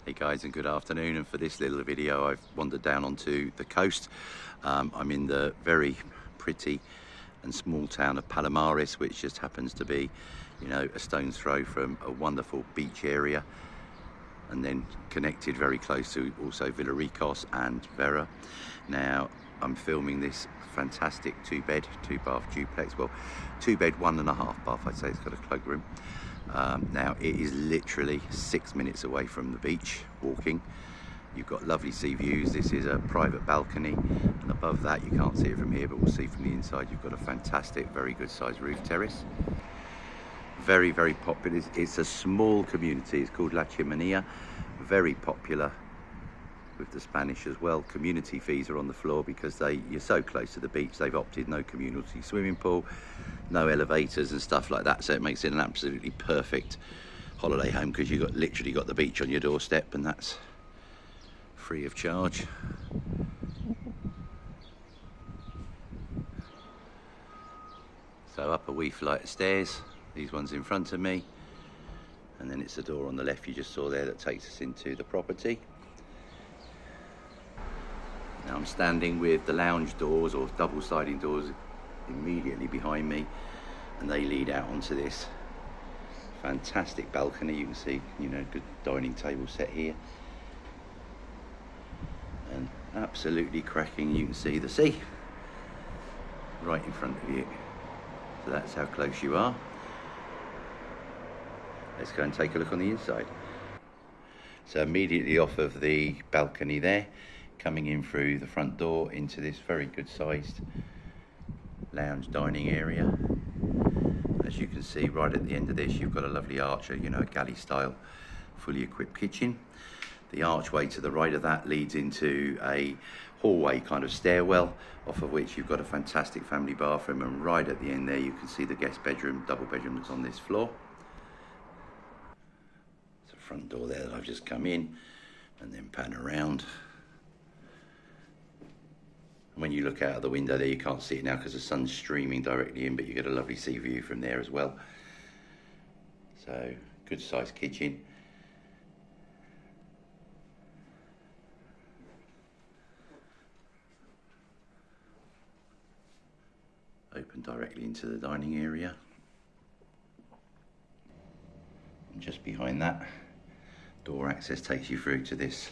Hey guys, and good afternoon. And for this little video I've wandered down onto the coast. I'm in the very pretty and small town of Palomares, which just happens to be, you know, a stone's throw from a wonderful beach area, and then connected very close to also Villaricos and Vera. Now I'm filming this fantastic 2-bed, 2-bath duplex. Well, 2-bed, 1.5 bath, I'd say. It's got a cloakroom. Now it is literally 6 minutes away from the beach walking. You've got lovely sea views. This is a private balcony, and above that, you can't see it from here, but we'll see from the inside, you've got a fantastic, very good sized roof terrace. Very, very popular. It's a small community. It's called La Chiminia. Very popular with the Spanish as well. Community fees are on the floor because you're so close to the beach. They've opted no community swimming pool, no elevators and stuff like that, so it makes it an absolutely perfect holiday home because you've literally got the beach on your doorstep, and that's free of charge. So up a wee flight of stairs, these ones in front of me, and then it's the door on the left you just saw there that takes us into the property. Now I'm standing with the lounge doors, or double sliding doors, immediately behind me, and they lead out onto this fantastic balcony. You can see, you know, good dining table set here, and absolutely cracking. You can see the sea right in front of you, so that's how close you are. Let's go and take a look on the inside. So immediately off of the balcony there, coming in through the front door into this very good sized lounge dining area. As you can see, right at the end of this, you've got a lovely arch, you know, a galley style fully equipped kitchen. The archway to the right of that leads into a hallway kind of stairwell, off of which you've got a fantastic family bathroom, and right at the end there you can see the guest bedroom, double bedroom, that's on this floor. It's the front door there that I've just come in, and then pan around. When you look out of the window there, you can't see it now because the sun's streaming directly in, but you get a lovely sea view from there as well. So, good sized kitchen. Open directly into the dining area. And just behind that, door access takes you through to this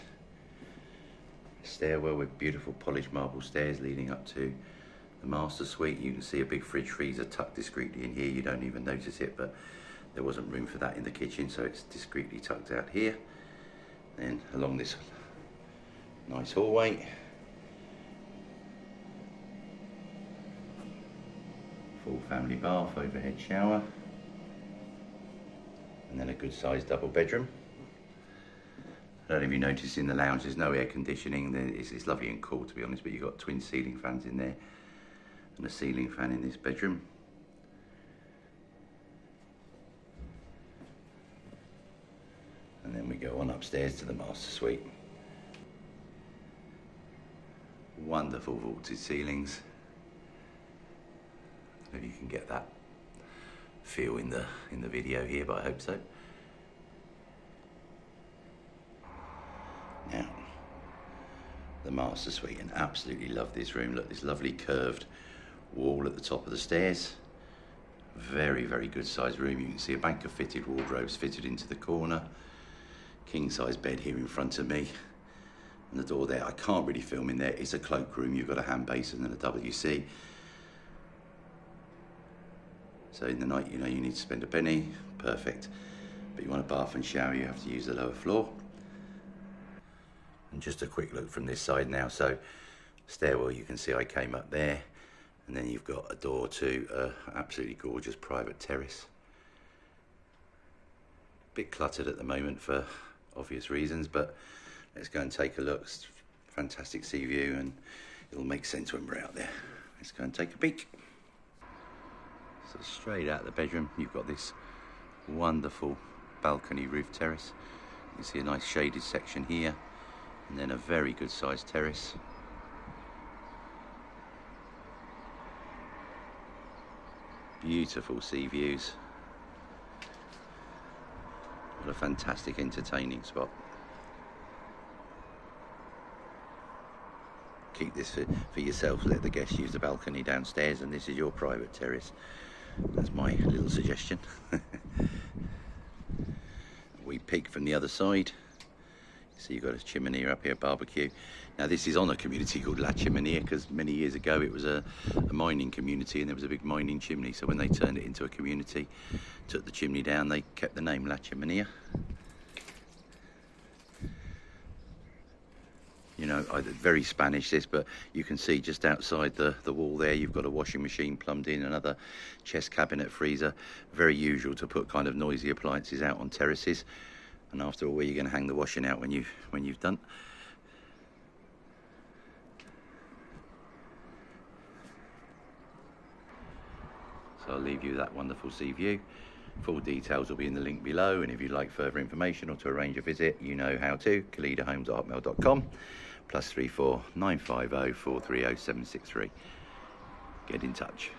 stairwell with beautiful polished marble stairs leading up to the master suite. You can see a big fridge freezer tucked discreetly in here. You don't even notice it, but there wasn't room for that in the kitchen, so it's discreetly tucked out here. Then along this nice hallway, full family bath, overhead shower, and then a good sized double bedroom. I don't know if you noticed in the lounge there's no air conditioning. It's lovely and cool, to be honest, but you've got twin ceiling fans in there and a ceiling fan in this bedroom. And then we go on upstairs to the master suite. Wonderful vaulted ceilings. I don't know if you can get that feel in the video here, but I hope so. Now, the master suite, and absolutely love this room. Look, this lovely curved wall at the top of the stairs. Very, very good sized room. You can see a bank of fitted wardrobes fitted into the corner. King size bed here in front of me. And the door there, I can't really film in there. It's a cloakroom. You've got a hand basin and a WC. So in the night, you know, you need to spend a penny. Perfect. But you want a bath and shower, you have to use the lower floor. And just a quick look from this side now. So stairwell, you can see I came up there, and then you've got a door to a absolutely gorgeous private terrace. Bit cluttered at the moment for obvious reasons, but let's go and take a look. It's fantastic sea view, and it'll make sense when we're out there. Let's go and take a peek. So straight out the bedroom, you've got this wonderful balcony roof terrace. You can see a nice shaded section here, and then a very good sized terrace. Beautiful sea views. What a fantastic entertaining spot. keep this for yourself. Let the guests use the balcony downstairs, and this is your private terrace. That's my little suggestion. We peek from the other side. So you've got a Chiminia up here, barbecue. Now this is on a community called La Chiminia, because many years ago it was a mining community, and there was a big mining chimney. So when they turned it into a community, took the chimney down, they kept the name La Chiminia. You know, very Spanish this, but you can see just outside the wall there, you've got a washing machine plumbed in, another chest cabinet, freezer. Very usual to put kind of noisy appliances out on terraces. And after all, where are you going to hang the washing out when you've done? So I'll leave you that wonderful sea view. Full details will be in the link below, and if you'd like further information or to arrange a visit, you know how to. KhalidaHomes@hotmail.com, +34 950 430 763. Get in touch.